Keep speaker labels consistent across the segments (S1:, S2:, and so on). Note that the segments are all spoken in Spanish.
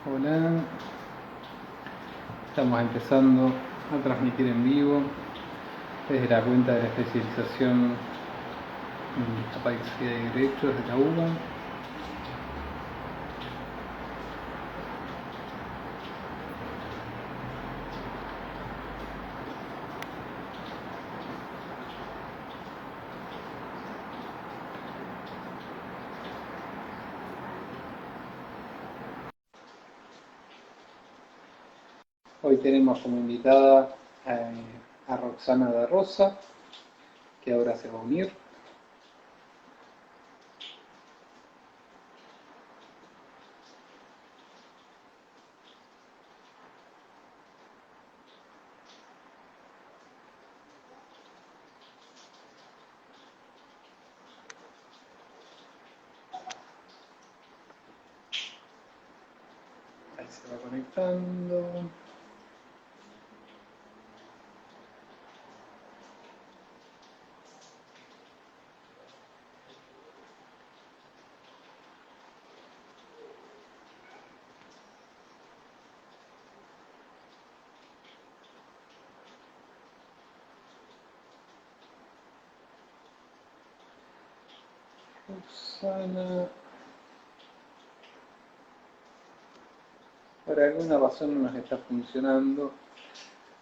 S1: Hola, estamos empezando a transmitir en vivo desde la cuenta de la especialización en discapacidad y derechos de la UBA. Hoy tenemos como invitada a Roxana da Rosa, que ahora se va a unir. Ahí se va conectando. Roxana, por alguna razón no nos está funcionando,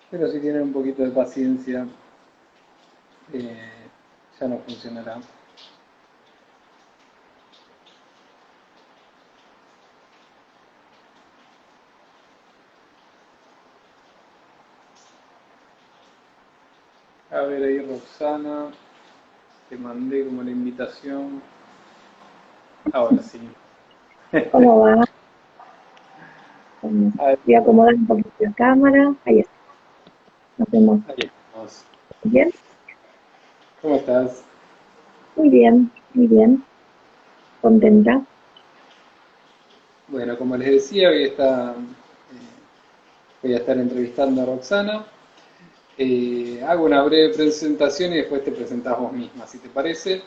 S1: pero si tienen un poquito de paciencia, ya no funcionará. A ver ahí, Roxana, te mandé como la invitación. Ahora sí.
S2: ¿Cómo va?
S1: A ver,
S2: Voy a acomodar un poquito la cámara. Ahí está. Nos vemos
S1: ahí estamos.
S2: bien.
S1: ¿Cómo estás?
S2: Muy bien, muy bien. Contenta.
S1: Bueno, como les decía, voy a estar entrevistando a Roxana. Hago una breve presentación y después te presentás vos misma, si te parece.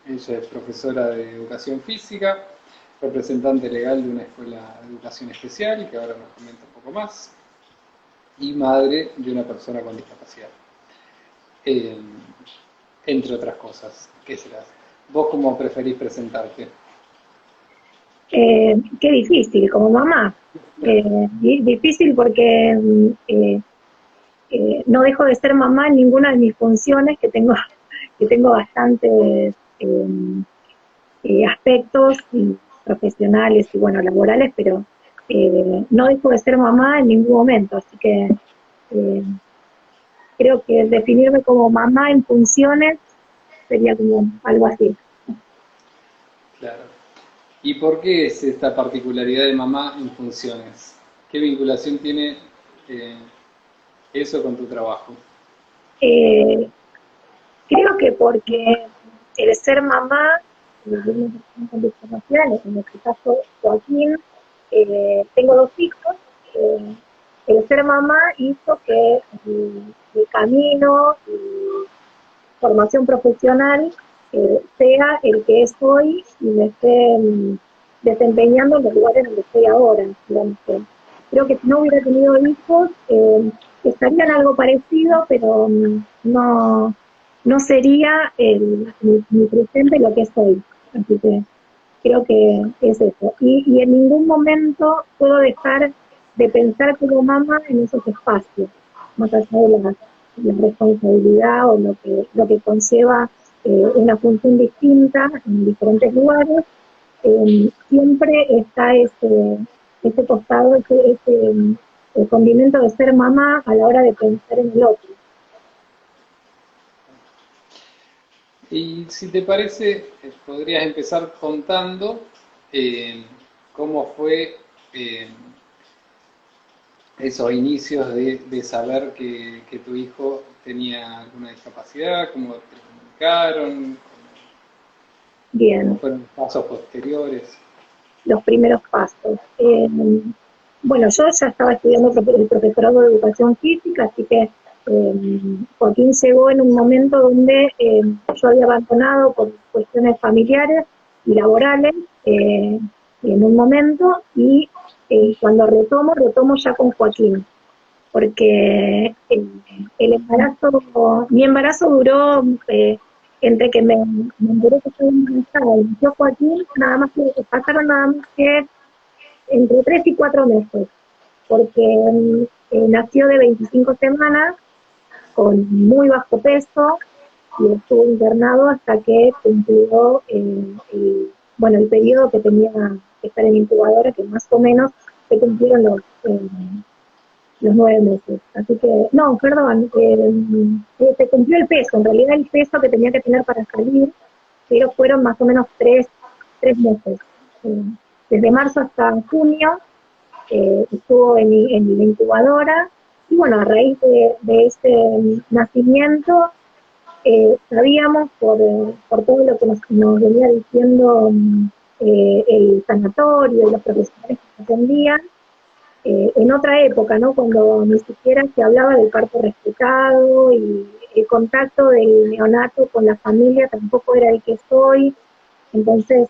S1: Ella es profesora de educación física, representante legal de una escuela de educación especial, que ahora nos comenta un poco más, y madre de una persona con discapacidad. Eh, Entre otras cosas. ¿Qué serás? ¿Vos cómo preferís presentarte?
S2: Qué difícil, como mamá. Difícil porque no dejo de ser mamá en ninguna de mis funciones, que tengo bastantes aspectos profesionales y bueno, laborales, pero no dejo de ser mamá en ningún momento. Así que eh, creo que definirme como mamá en funciones sería como algo así.
S1: Claro. ¿Y por qué es esta particularidad de mamá en funciones? ¿Qué vinculación tiene eh, eso con tu trabajo?
S2: Eh, Creo que porque el ser mamá de una persona con discapacidad, en este caso Joaquín, tengo dos hijos, el ser mamá hizo que mi camino y formación profesional sea el que es hoy y me esté desempeñando en los lugares donde estoy ahora. Digamos que creo que si no hubiera tenido hijos, estaría en algo parecido, pero no sería mi presente lo que es hoy. Así que creo que es eso. Y en ningún momento puedo dejar de pensar como mamá en esos espacios, más allá de la responsabilidad o lo que conlleva una función distinta en diferentes lugares, siempre está ese costado, el condimento de ser mamá a la hora de pensar en el otro.
S1: Y si te parece, podrías empezar contando eh, cómo fue eh, esos inicios de saber que tu hijo tenía alguna discapacidad, cómo te comunicaron, cómo
S2: Bien,
S1: fueron los pasos posteriores.
S2: los primeros pasos. Bueno, yo ya estaba estudiando el profesorado de educación física, así que Joaquín llegó en un momento donde yo había abandonado por cuestiones familiares y laborales en un momento y cuando retomo ya con Joaquín, porque el embarazo, mi embarazo duró entre que me enteré que estaba embarazada y nació Joaquín, pasaron nada más que entre 3 y 4 meses, porque nació de 25 semanas con muy bajo peso y estuvo internado hasta que cumplió bueno, el periodo que tenía que estar en incubadora, que más o menos se cumplieron los 9 meses. Así que, no, perdón, se cumplió el peso, en realidad el peso que tenía que tener para salir, pero fueron más o menos 3 meses. Eh, Desde marzo hasta junio estuvo en la incubadora, y bueno, a raíz de ese nacimiento, sabíamos por todo lo que nos venía diciendo el sanatorio y los profesionales que atendían, en otra época, ¿no? Cuando ni siquiera se hablaba del parto respetado y el contacto del neonato con la familia tampoco era el que es hoy. Entonces,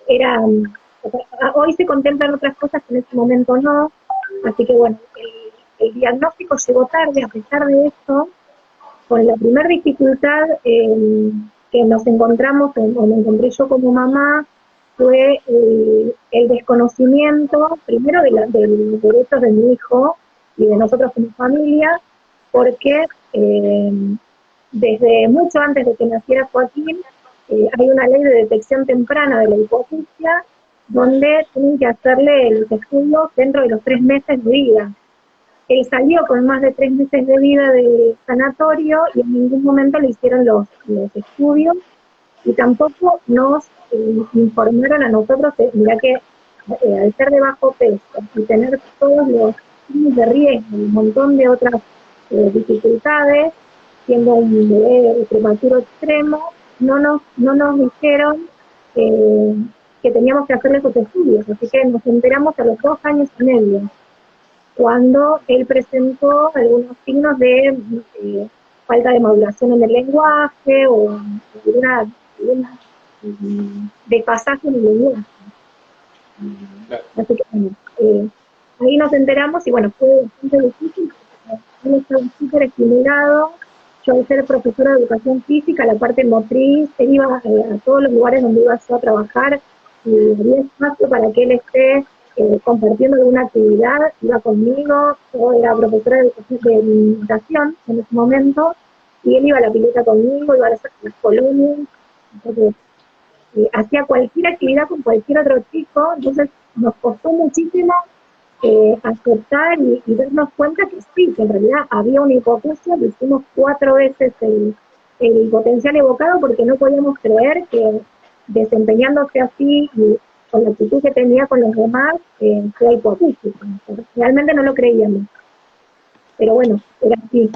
S2: era, o sea, hoy se contemplan otras cosas que en ese momento no, así que bueno, el diagnóstico llegó tarde. A pesar de eso, con la primera dificultad que nos encontramos, o me encontré yo como mamá, fue el desconocimiento, primero de los derechos de mi hijo y de nosotros como familia, porque desde mucho antes de que naciera Joaquín, hay una ley de detección temprana de la hipoxia, donde tienen que hacerle los estudios dentro de los 3 meses de vida. Él salió con más de 3 meses de vida del sanatorio y en ningún momento le hicieron los estudios, y tampoco nos informaron a nosotros, mira que al ser de bajo peso y tener todos los signos de riesgo y un montón de otras dificultades, siendo un bebé prematuro extremo, no nos dijeron que teníamos que hacerle esos estudios, así que nos enteramos a los 2 años y medio, cuando él presentó algunos signos de falta de maduración en el lenguaje o alguna desfasaje en el lenguaje. Así que bueno, ahí nos enteramos y bueno, fue bastante difícil, porque él estaba súper estimulado. Yo, al ser profesora de educación física, la parte motriz, él iba a todos los lugares donde iba yo a trabajar y había espacio para que él esté compartiendo alguna actividad, iba conmigo. Yo era profesora de educación en ese momento, y él iba a la pileta conmigo, iba a las colonias, entonces hacía cualquier actividad con cualquier otro chico. Entonces nos costó muchísimo aceptar y darnos cuenta que sí, que en realidad había una hipoacusia. Lo hicimos 4 veces el potencial evocado, porque no podíamos creer que, desempeñándose así y con la actitud que tenía con los demás, sea hipoacústico. Realmente no lo creíamos, pero bueno, era así.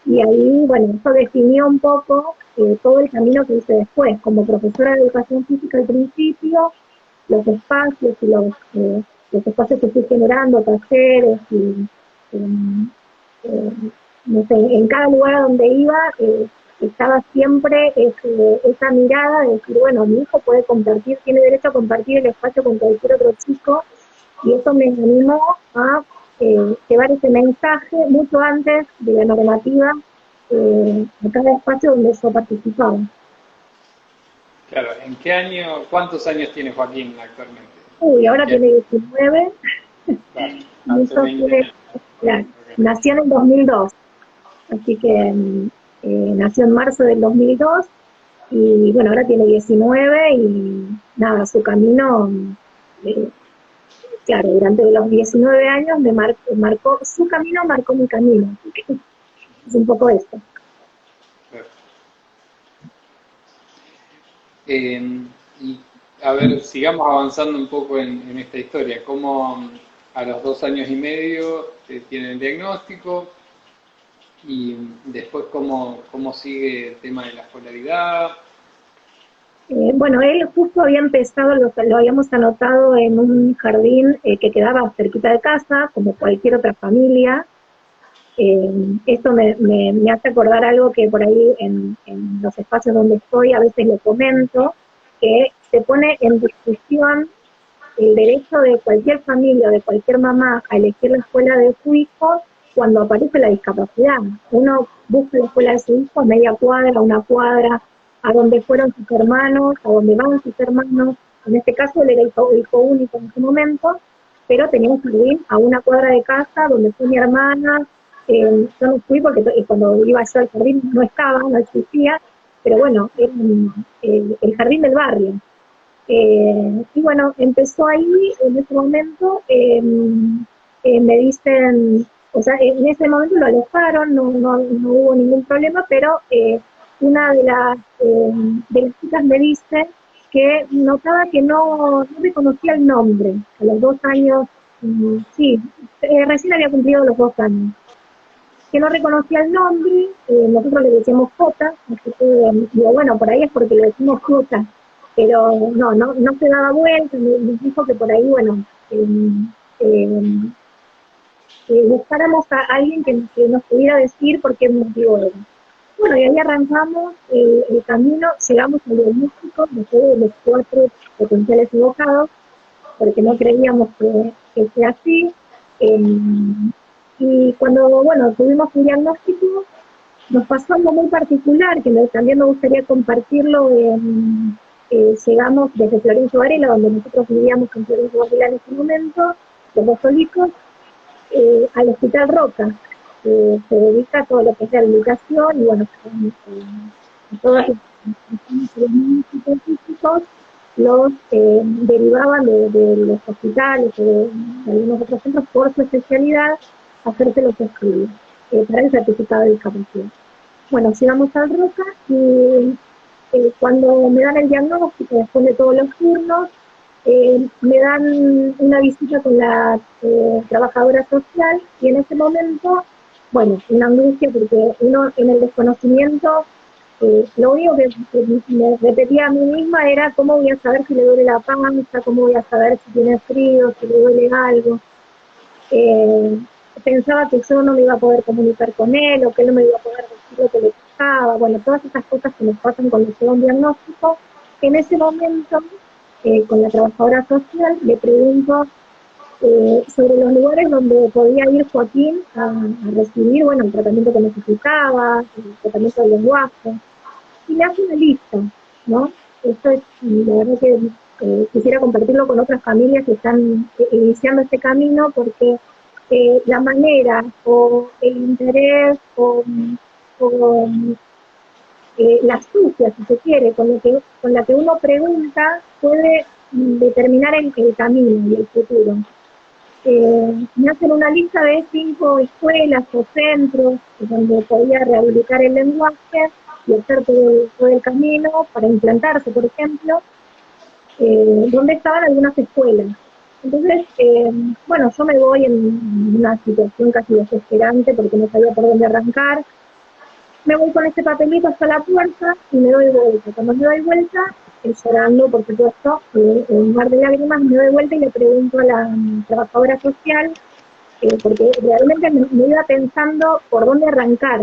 S2: Y ahí, bueno, eso definió un poco todo el camino que hice después. Como profesora de educación física al principio, los espacios y los espacios que estoy generando, talleres, y no sé, en cada lugar a donde iba, estaba siempre esa mirada de decir, bueno, mi hijo puede compartir, tiene derecho a compartir el espacio con cualquier otro chico, y eso me animó a llevar ese mensaje mucho antes de la normativa de cada espacio donde yo participaba.
S1: Claro, ¿en qué año, cuántos años tiene Joaquín actualmente?
S2: Uy, ahora tiene 19.
S1: Claro,
S2: Y
S1: hace
S2: eso
S1: 20 años.
S2: claro,
S1: Ok.
S2: nació en el 2002, así que nació en marzo del 2002, y bueno, ahora tiene 19 y nada, su camino, eh, claro, durante los 19 años marcó su camino, marcó mi camino, así que es un poco eso.
S1: Claro. Y a ver, sigamos avanzando un poco en esta historia. ¿Cómo a los 2 años y medio tienen el diagnóstico? Y después, ¿cómo sigue el tema de la escolaridad?
S2: Bueno, él justo había empezado, lo habíamos anotado en un jardín que quedaba cerquita de casa, como cualquier otra familia. Esto me hace acordar algo que por ahí en los espacios donde estoy a veces lo comento, que se pone en discusión el derecho de cualquier familia, de cualquier mamá, a elegir la escuela de su hijo cuando aparece la discapacidad. Uno busca la escuela de su hijo a media cuadra, una cuadra, a donde fueron sus hermanos, a donde van sus hermanos. En este caso él era hijo único en ese momento, pero tenía un jardín a una cuadra de casa donde fue mi hermana. Yo no fui porque cuando iba yo al jardín no estaba, no existía, pero bueno, era el jardín del barrio. Y bueno, empezó ahí, en ese momento, me dicen, o sea, en ese momento lo alojaron, no hubo ningún problema, pero una de las chicas me dice que notaba que no reconocía el nombre. A los 2 años, sí, recién había cumplido los 2 años. Que no reconocía el nombre, nosotros le decíamos Jota, así que digo, bueno, por ahí es porque le decimos Jota, pero no se daba vuelta, nos dijo que por ahí, bueno, eh, buscáramos a alguien que nos pudiera decir por qué motivo era. Bueno, y ahí arrancamos el camino, llegamos al diagnóstico después de los 4 potenciales equivocados, porque no creíamos que sea así. Y cuando, bueno, tuvimos un diagnóstico, nos pasó algo muy particular, que también me gustaría compartirlo. Llegamos desde Florencio Varela, donde nosotros vivíamos en Florencio Varela en ese momento, los dos solicos, al Hospital Roca, que se dedica a todo lo que es rehabilitación, y bueno, todos los científicos los derivaban de los hospitales o de algunos otros centros por su especialidad a hacerse los estudios para el certificado de discapacidad. Bueno, llegamos al Roca y cuando me dan el diagnóstico, después de todos los turnos, me dan una visita con la trabajadora social, y en ese momento, bueno, una angustia porque uno en el desconocimiento, lo único que me repetía a mí misma era cómo voy a saber si le duele la panza, cómo voy a saber si tiene frío, si le duele algo. Pensaba que yo no me iba a poder comunicar con él, o que él no me iba a poder decir lo que le pasaba. Bueno, todas esas cosas que nos pasan cuando llega un diagnóstico. En ese momento, con la trabajadora social, le pregunto sobre los lugares donde podía ir Joaquín a recibir, bueno, el tratamiento que necesitaba, el tratamiento del lenguaje, y le hace una lista, ¿no? Esto es, la verdad que quisiera compartirlo con otras familias que están iniciando este camino, porque la manera o el interés o la astucia, si se quiere, con la que uno pregunta puede determinar el camino y el futuro. Me hacen una lista de 5 escuelas o centros donde podía rehabilitar el lenguaje y hacer todo el camino para implantarse, por ejemplo, donde estaban algunas escuelas. Entonces, bueno, yo me voy en una situación casi desesperante porque no sabía por dónde arrancar. Me voy con este papelito hasta la puerta y me doy vuelta. Cuando me doy vuelta, llorando, por supuesto, en un mar de lágrimas, me doy vuelta y le pregunto a la trabajadora social, porque realmente me iba pensando por dónde arrancar.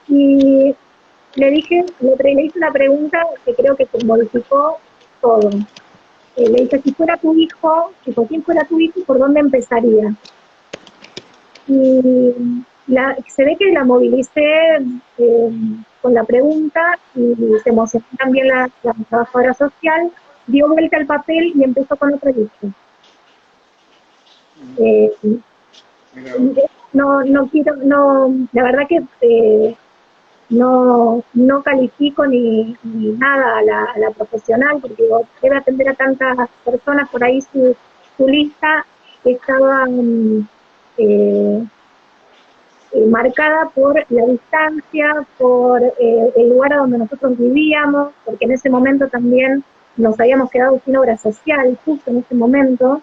S2: Y le hice una pregunta que creo que modificó todo. Le dije, si fuera tu hijo, si Joaquín fuera tu hijo, ¿por dónde empezaría? Y se ve que la movilicé con la pregunta, y se emocionó también la trabajadora social, dio vuelta al papel y empezó con otra lista. La verdad que no califico ni nada a la profesional, porque digo, debe atender a tantas personas. Por ahí su lista estaba marcada por la distancia, por el lugar a donde nosotros vivíamos, porque en ese momento también nos habíamos quedado sin obra social, justo en ese momento,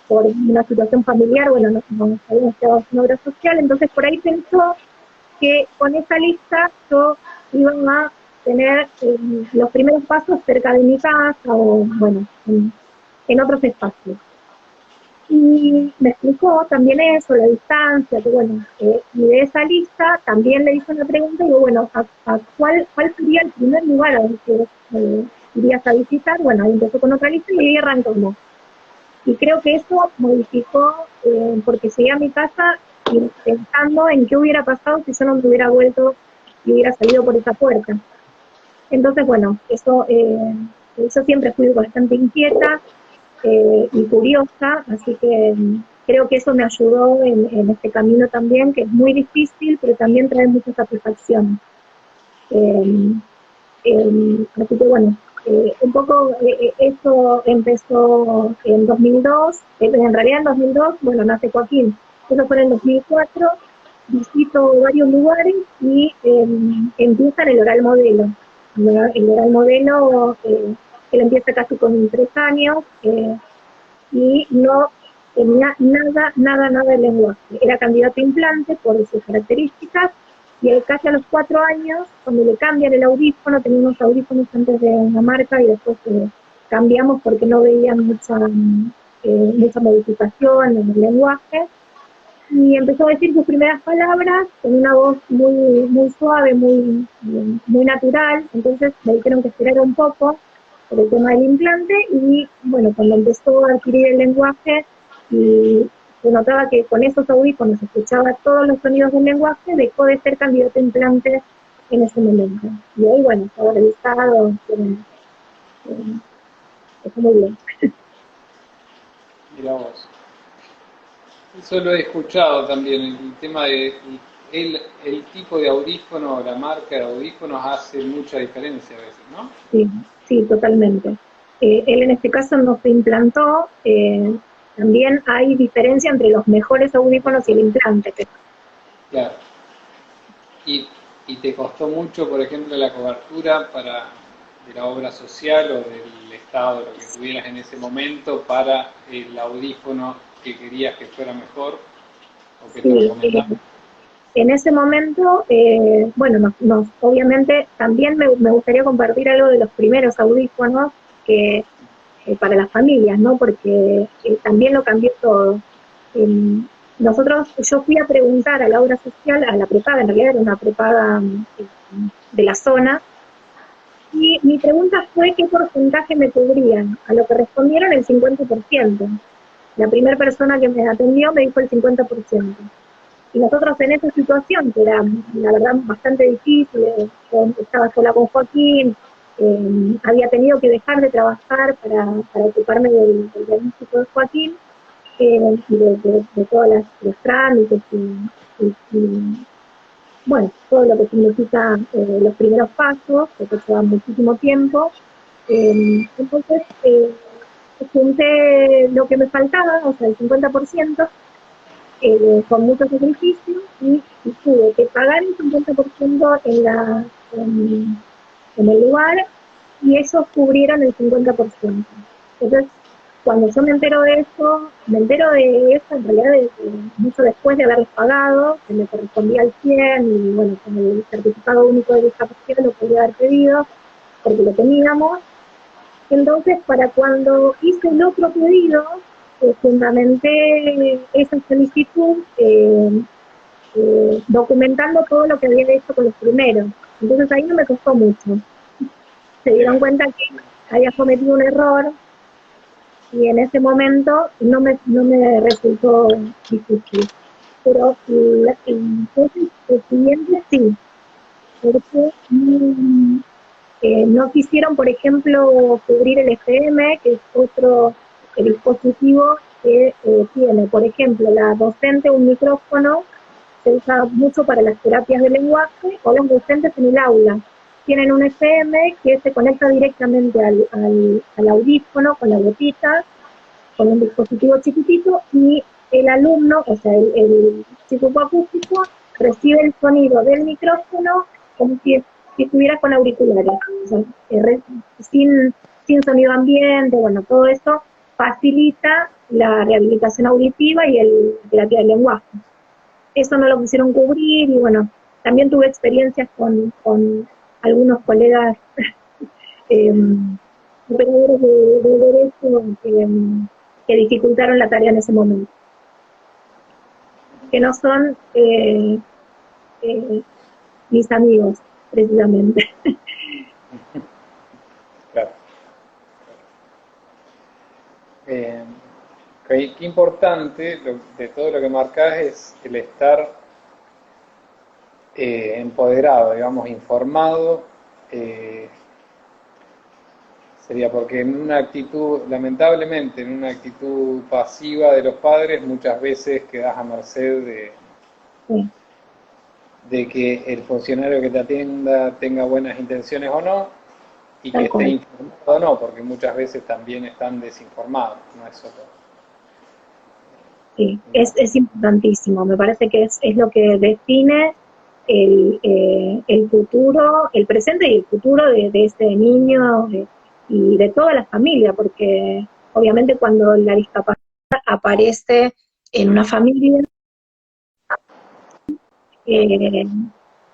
S2: por una situación familiar, bueno, nos habíamos quedado sin obra social. Entonces por ahí pensó que con esa lista yo iba a tener los primeros pasos cerca de mi casa, o bueno, en otros espacios. Y me explicó también eso, la distancia, que bueno, y de esa lista también le hice una pregunta y digo, bueno, ¿cuál sería el primer lugar a donde irías a visitar, bueno, ahí empezó con otra lista y ahí arrancamos. Y creo que eso modificó, porque llegué a mi casa y pensando en qué hubiera pasado si yo no me hubiera vuelto y hubiera salido por esa puerta. Entonces, bueno, eso, yo siempre fui bastante inquieta y curiosa, así que creo que eso me ayudó en este camino también, que es muy difícil, pero también trae mucha satisfacción. Eh, Así que bueno, un poco eso empezó en 2002, en realidad en 2002, bueno, nace Joaquín, eso fue en el 2004, visito varios lugares y empieza el oral modelo. El oral modelo, él empieza casi con 3 años y no tenía nada de lenguaje. Era candidato a implante por sus características y casi a los 4 años, cuando le cambian el audífono, tenía unos audífonos antes de una marca y después cambiamos porque no veían mucha modificación en el lenguaje. Y empezó a decir sus primeras palabras con una voz muy suave, muy natural. Entonces me dijeron que esperara un poco por el tema del implante y bueno, cuando empezó a adquirir el lenguaje y se notaba que con esos audífonos escuchaba todos los sonidos del lenguaje, dejó de ser candidato a implante en ese momento. Y ahí, bueno, estaba revisado, está muy bien.
S1: Mira vos. Eso lo he escuchado también, el tema de el tipo de audífono, la marca de audífonos hace mucha diferencia a veces, ¿no?
S2: Sí, sí, totalmente. Él en este caso no se implantó. También hay diferencia entre los mejores audífonos y el implante.
S1: Claro. Y, y te costó mucho, por ejemplo, la cobertura de la obra social o del Estado, lo que tuvieras en ese momento, para el audífono que querías que fuera mejor o que te
S2: Sí,
S1: recomendaban.
S2: en ese momento, bueno, obviamente también me gustaría compartir algo de los primeros audífonos que para las familias, ¿no? Porque también lo cambió todo. Yo fui a preguntar a la obra social, a la prepaga, en realidad era una prepaga de la zona, y mi pregunta fue qué porcentaje me cubrían, a lo que respondieron el 50%. La primera persona que me atendió me dijo el 50%. Y nosotros en esa situación, que era la verdad bastante difícil, estaba sola con Joaquín, había tenido que dejar de trabajar para ocuparme del diagnóstico de Joaquín y de todos los trámites y, bueno, todo lo que significa los primeros pasos, que llevan muchísimo tiempo. Entonces, junté lo que me faltaba, o sea, el 50%, con mucho sacrificio y tuve que pagar el 50% en el lugar y ellos cubrieron el 50%. Entonces, cuando yo me entero de eso en realidad mucho después de haberles pagado, que me correspondía al 100 y bueno, con el certificado único de discapacidad lo podía haber pedido porque lo teníamos. Entonces, para cuando hice el otro pedido, fundamenté esa solicitud documentando todo lo que había hecho con los primeros. Entonces ahí no me costó mucho. Se dieron
S1: Bien,
S2: cuenta que había cometido un error y en ese momento no me resultó difícil. Pero entonces el siguiente sí, porque no quisieron, por ejemplo, cubrir el FM, que es otro dispositivo que tiene, por ejemplo, la docente un micrófono, se usa mucho para las terapias de lenguaje, o los docentes en el aula. Tienen un FM que se conecta directamente al audífono con la gotita, con un dispositivo chiquitito, y el alumno, o sea, el psicoacústico, recibe el sonido del micrófono como si estuviera con auriculares, o sea, sin sonido ambiente. Bueno, todo eso facilita la rehabilitación auditiva y la terapia del lenguaje. Eso no lo quisieron cubrir y bueno, también tuve experiencias con algunos colegas eh, operadores de derecho que dificultaron la tarea en ese momento, que no son eh, mis amigos, precisamente.
S1: claro. qué importante de todo lo que marcás es el estar empoderado, digamos, informado, sería porque en una actitud, lamentablemente, en una actitud pasiva de los padres, muchas veces quedás a merced
S2: Sí,
S1: de que el funcionario que te atienda tenga buenas intenciones o no, y que
S2: tal
S1: esté
S2: cual.
S1: informado o no, porque muchas veces también están desinformados, no es solo
S2: Sí,
S1: una...
S2: es importantísimo. Me parece que es lo que define el futuro, el presente y el futuro de ese niño y de toda la familia, porque obviamente cuando la discapacidad aparece en una familia, eh,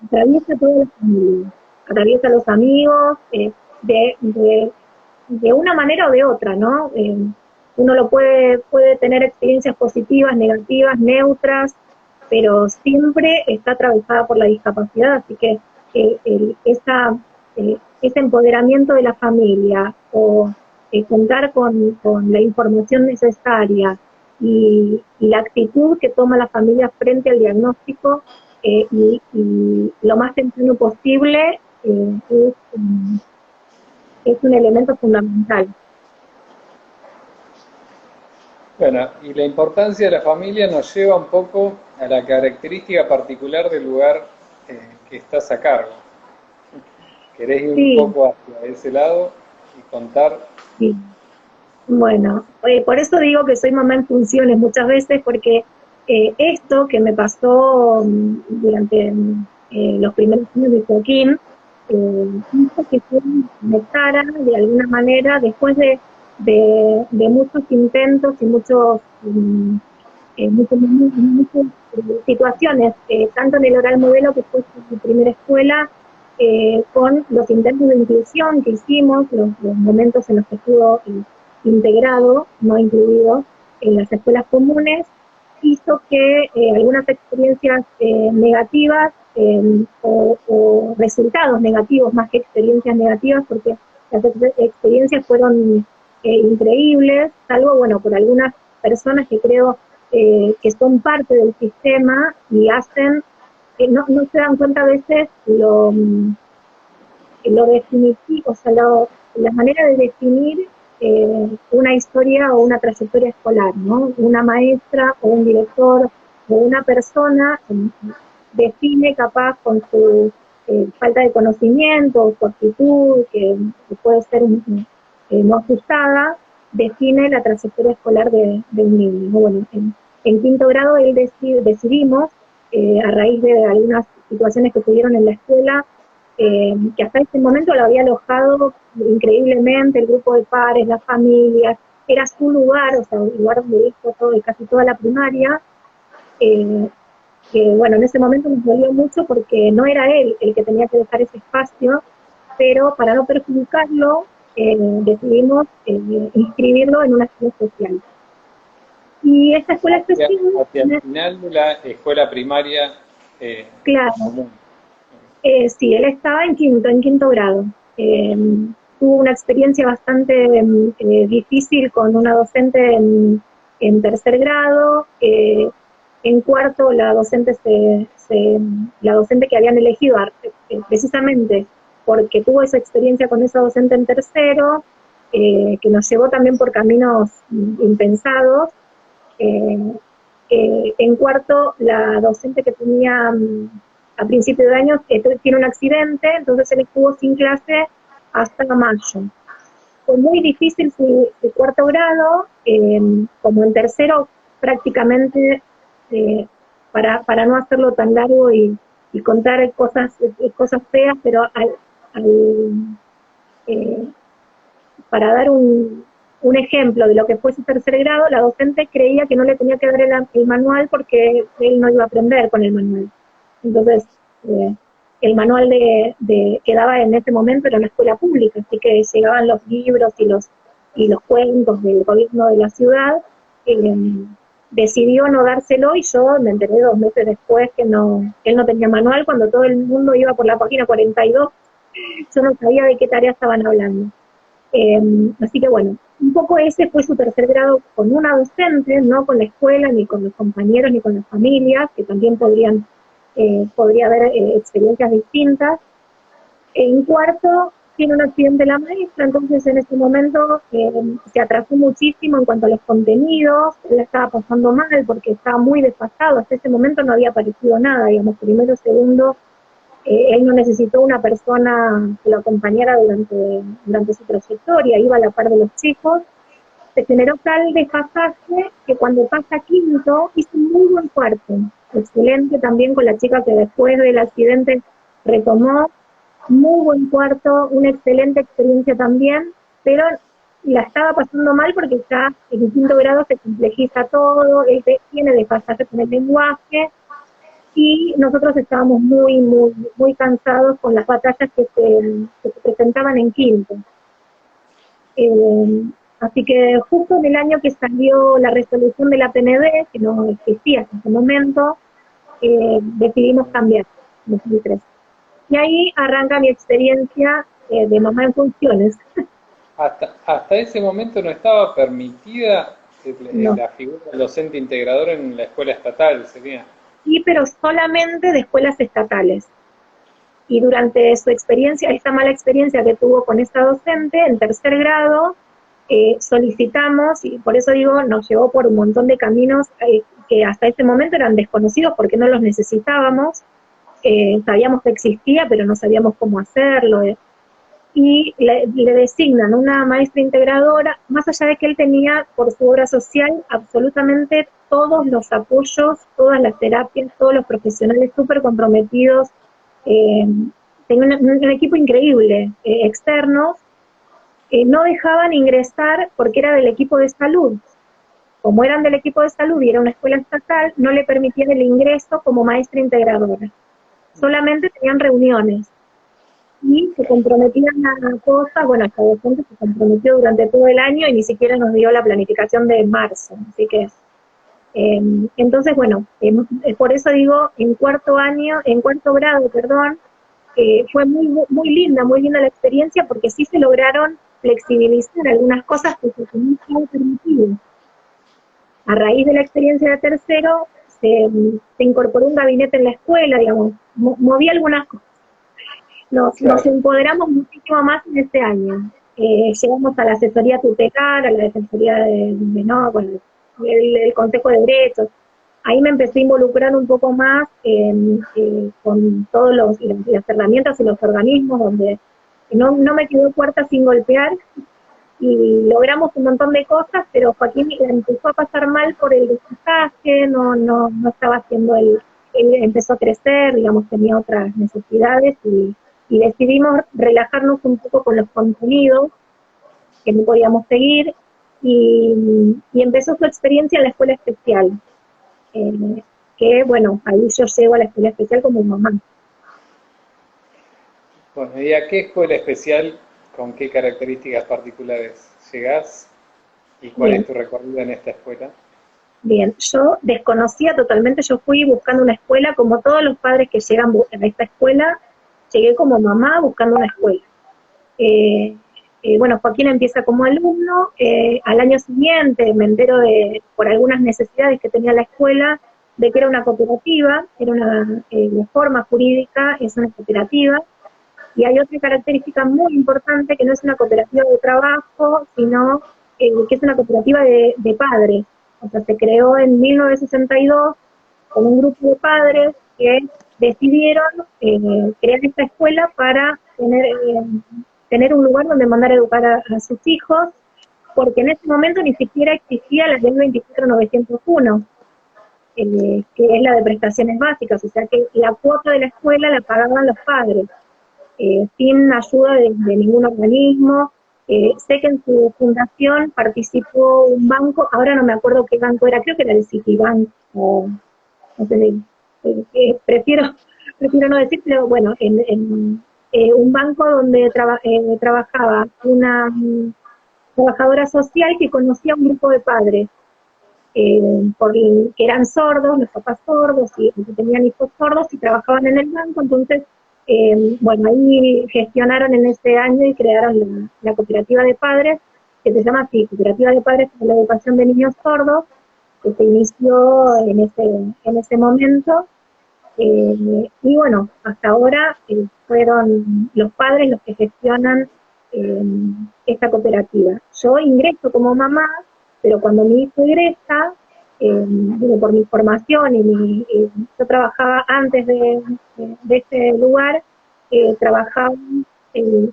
S2: atraviesa toda la familia, atraviesa a los amigos, de una manera o de otra, ¿no? Uno puede tener experiencias positivas, negativas, neutras, pero siempre está atravesada por la discapacidad, así que ese empoderamiento de la familia o contar con la información necesaria y la actitud que toma la familia frente al diagnóstico y lo más temprano posible es un elemento fundamental.
S1: Bueno, y la importancia de la familia nos lleva un poco a la característica particular del lugar que estás a cargo. ¿Querés ir un
S2: Sí,
S1: poco hacia ese lado y contar?
S2: sí. Bueno, por eso digo que soy mamá en funciones muchas veces, porque esto que me pasó durante los primeros años de Joaquín, hizo que yo me conectara de alguna manera después de muchos intentos y muchas situaciones, tanto en el oral modelo que fue mi primera escuela, con los intentos de inclusión que hicimos, los momentos en los que estuvo integrado, no incluido, en las escuelas comunes, hizo que algunas experiencias negativas o resultados negativos más que experiencias negativas, porque las experiencias fueron increíbles, salvo, bueno, por algunas personas que creo que son parte del sistema y hacen, no se dan cuenta a veces lo definitivo, o sea, la manera de definir una historia o una trayectoria escolar, ¿no? Una maestra o un director o una persona define capaz con su falta de conocimiento o su actitud, que puede ser no ajustada, define la trayectoria escolar de un niño. Bueno, en quinto grado decidimos, a raíz de algunas situaciones que tuvieron en la escuela, que hasta ese momento lo había alojado increíblemente el grupo de padres, las familias, era su lugar, o sea, un lugar donde hizo casi toda la primaria, eh, que bueno, en ese momento nos dolió mucho porque no era él el que tenía que dejar ese espacio, pero para no perjudicarlo, decidimos inscribirlo en una escuela especial. Y esta escuela especial,
S1: Hacia el final de la escuela primaria
S2: claro,
S1: común.
S2: sí, él estaba en quinto grado. Eh, Tuvo una experiencia bastante difícil con una docente en tercer grado. En cuarto, la docente que habían elegido precisamente porque tuvo esa experiencia con esa docente en tercero, que nos llevó también por caminos impensados. Eh, en cuarto, la docente que tenía a principio de año tiene un accidente, entonces él estuvo sin clase hasta mayo. Fue muy difícil su cuarto grado, como en tercero prácticamente, eh, para no hacerlo tan largo y contar cosas feas, pero eh, para dar un ejemplo de lo que fue su tercer grado, la docente creía que no le tenía que dar el manual porque él no iba a aprender con el manual. Entonces, el manual que daba en ese momento era una escuela pública, así que llegaban los libros y los cuentos del gobierno de la ciudad. eh, Decidió no dárselo y yo me enteré 2 meses después que él no tenía manual, cuando todo el mundo iba por la página 42, yo no sabía de qué tarea estaban hablando. Así que bueno, un poco ese fue su tercer grado con una docente, no con la escuela, ni con los compañeros, ni con las familias, que también podría haber experiencias distintas. En cuarto tiene un accidente la maestra, entonces en ese momento se atrasó muchísimo en cuanto a los contenidos, él la estaba pasando mal porque estaba muy desfasado, hasta ese momento no había aparecido nada, digamos, primero, segundo, él no necesitó una persona que lo acompañara durante su trayectoria, iba a la par de los chicos, se generó tal desfasaje que cuando pasa quinto hizo un muy buen cuarto, excelente también con la chica que después del accidente retomó, muy buen cuarto, una excelente experiencia también, pero la estaba pasando mal porque ya en el quinto grado se complejiza todo, él tiene desfasaje con el lenguaje, y nosotros estábamos muy cansados con las batallas que se presentaban en quinto. Así que justo en el año que salió la resolución de la PND, que no existía hasta ese momento, decidimos cambiar, en 2013. Y ahí arranca mi experiencia de mamá en funciones.
S1: Hasta ese momento no estaba permitida
S2: No.
S1: la figura del docente integrador en la escuela estatal, sería.
S2: Sí, pero solamente de escuelas estatales. Y durante su experiencia, esta mala experiencia que tuvo con esta docente, en tercer grado, solicitamos, y por eso digo, nos llevó por un montón de caminos que hasta ese momento eran desconocidos porque no los necesitábamos, sabíamos que existía, pero no sabíamos cómo hacerlo, y le designan una maestra integradora, más allá de que él tenía por su obra social absolutamente todos los apoyos, todas las terapias, todos los profesionales súper comprometidos, tenía un equipo increíble, externos, no dejaban ingresar porque era del equipo de salud. Como eran del equipo de salud y era una escuela estatal, no le permitían el ingreso como maestra integradora. Solamente tenían reuniones y se comprometían a cosas, bueno, esta docente se comprometió durante todo el año y ni siquiera nos dio la planificación de marzo, así que entonces, bueno, por eso digo, en cuarto grado, perdón, fue muy linda la experiencia porque sí se lograron flexibilizar algunas cosas que no estaban permitidas. A raíz de la experiencia de tercero, se incorporó un gabinete en la escuela, digamos, moví algunas cosas. Nos empoderamos muchísimo más en este año. Llegamos a la asesoría tutelar, a la defensoría no, bueno, el Consejo de Derechos. Ahí me empecé a involucrar un poco más con todos las herramientas y los organismos donde no me quedó puerta sin golpear y logramos un montón de cosas, pero Joaquín empezó a pasar mal por el desgaste, no estaba haciendo él empezó a crecer, digamos, tenía otras necesidades y decidimos relajarnos un poco con los contenidos que no podíamos seguir y empezó su experiencia en la escuela especial, que bueno, ahí yo llego a la escuela especial como mamá.
S1: Bueno, ¿y a qué escuela especial, con qué características particulares llegás y cuál
S2: Bien.
S1: es tu recorrido en esta escuela?
S2: Bien, yo desconocía totalmente, yo fui buscando una escuela, como todos los padres que llegan a esta escuela, llegué como mamá buscando una escuela. Bueno, Joaquín empieza como alumno, al año siguiente me entero por algunas necesidades que tenía la escuela, de que era una cooperativa, era una forma jurídica, es una cooperativa, y hay otra característica muy importante, que no es una cooperativa de trabajo, sino que es una cooperativa de padres. O sea, se creó en 1962 con un grupo de padres que decidieron crear esta escuela para tener un lugar donde mandar a educar a sus hijos, porque en ese momento ni siquiera existía la ley 24901, que es la de prestaciones básicas, o sea que la cuota de la escuela la pagaban los padres. Sin ayuda de ningún organismo. Sé que en su fundación participó un banco, ahora no me acuerdo qué banco era, creo que era el Citibank, o no sé, prefiero no decir, pero bueno, en un banco donde trabajaba una trabajadora social que conocía a un grupo de padres, que eran sordos, los papás sordos, y que tenían hijos sordos y trabajaban en el banco, entonces bueno, ahí gestionaron en ese año y crearon la cooperativa de padres, que se llama así, Cooperativa de Padres para la Educación de Niños Sordos, que se inició en ese momento. Y bueno, hasta ahora fueron los padres los que gestionan eh, esta cooperativa. Yo ingreso como mamá, pero cuando mi hijo ingresa, bueno, por mi formación yo trabajaba antes de este lugar, trabajaba eh,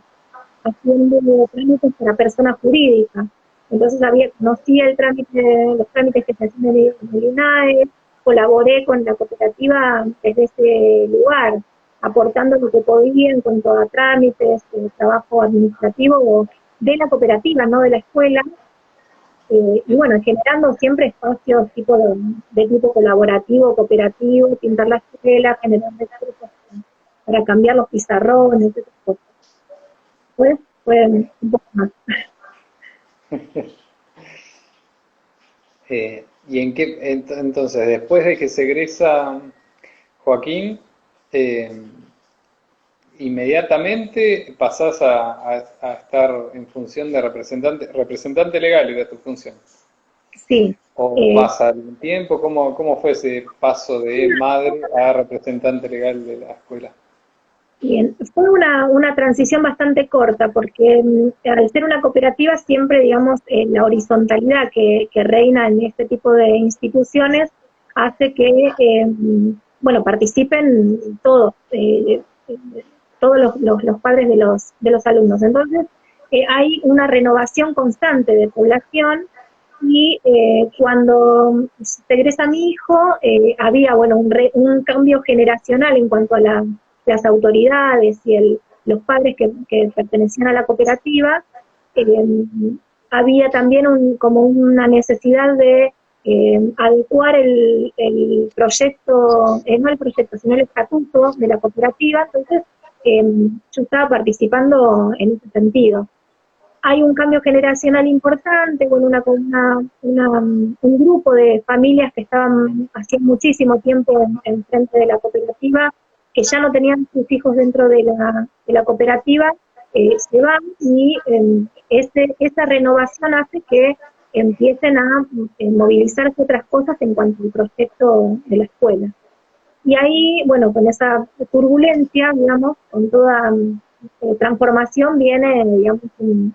S2: haciendo trámites para personas jurídicas. Entonces conocía los trámites que se hacían en el INAE, colaboré con la cooperativa desde ese lugar, aportando lo que podía en cuanto a trámites, trabajo administrativo de la cooperativa, no de la escuela, y bueno, generando siempre espacios de tipo colaborativo, cooperativo, pintar la escuela, generar recursos para cambiar los pizarrones, esas cosas. Pues fue un poco más.
S1: ¿Y entonces, después de que se egresa Joaquín, eh, inmediatamente pasás a estar en función de representante legal era tu función?
S2: Sí,
S1: ¿O pasa algún tiempo? ¿Cómo fue ese paso de madre a representante legal de la escuela?
S2: bien, fue una transición bastante corta porque al ser una cooperativa siempre, digamos, la horizontalidad que reina en este tipo de instituciones hace que, bueno, participen todos los padres de los alumnos. Entonces, hay una renovación constante de población y cuando se egresa mi hijo, había, bueno, un cambio generacional en cuanto a las autoridades y los padres que pertenecían a la cooperativa. eh, Había también como una necesidad de adecuar el proyecto, no el proyecto, sino el estatuto de la cooperativa. Entonces, yo estaba participando en ese sentido. Hay un cambio generacional importante, con un grupo de familias que estaban hacía muchísimo tiempo en frente de la cooperativa, que ya no tenían sus hijos dentro de la cooperativa, se van y esa renovación hace que empiecen a movilizarse otras cosas en cuanto al proyecto de la escuela. Y ahí, bueno, con esa turbulencia, digamos, con toda transformación viene, digamos, un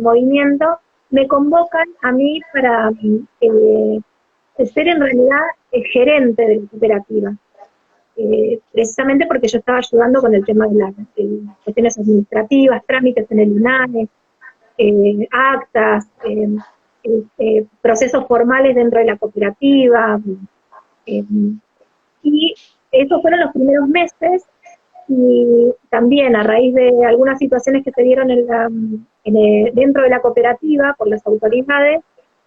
S2: movimiento. Me convocan a mí para ser en realidad gerente de la cooperativa, precisamente porque yo estaba ayudando con el tema de las cuestiones administrativas, trámites en el INAE, actas, procesos formales dentro de la cooperativa, eh, y esos fueron los primeros meses. Y también a raíz de algunas situaciones que se dieron dentro de la cooperativa por las autoridades,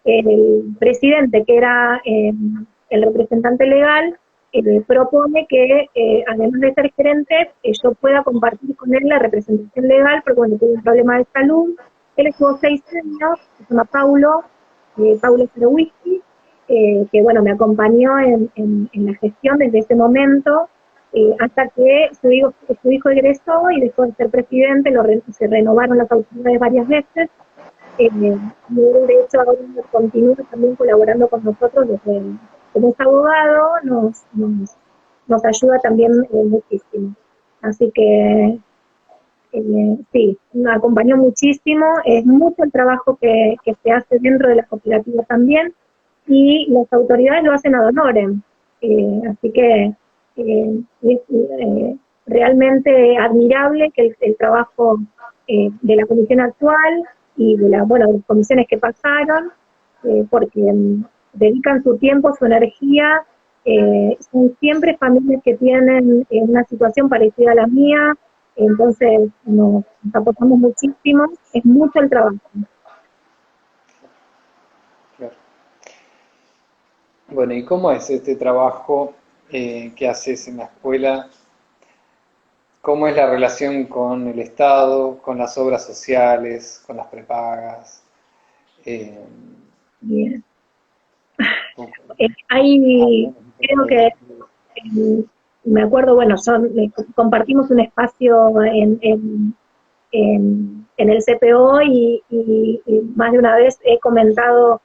S2: el presidente, que era el representante legal, propone que además de ser gerente, yo pueda compartir con él la representación legal, porque bueno, tuve un problema de salud. Él estuvo 6 años, se llama Paulo Zerowiski, que bueno, me acompañó en la gestión desde ese momento, hasta que su hijo egresó y dejó de ser presidente. Se renovaron las autoridades varias veces, y él de hecho ahora continúa también colaborando con nosotros como es abogado, nos ayuda también muchísimo. Así que sí, me acompañó muchísimo. Es mucho el trabajo que se hace dentro de la cooperativa también, y las autoridades lo hacen ad honorem. Así que es realmente admirable que el trabajo de la comisión actual y de las comisiones que pasaron, porque dedican su tiempo, su energía. Son siempre familias que tienen una situación parecida a la mía, entonces nos apoyamos muchísimo, es mucho el trabajo.
S1: Claro. Bueno, ¿y cómo es este trabajo que haces en la escuela? ¿Cómo es la relación con el Estado, con las obras sociales, con las prepagas? Eh,
S2: Bien.
S1: ah,
S2: Creo que me acuerdo, bueno, compartimos un espacio en el CPO y más de una vez he comentado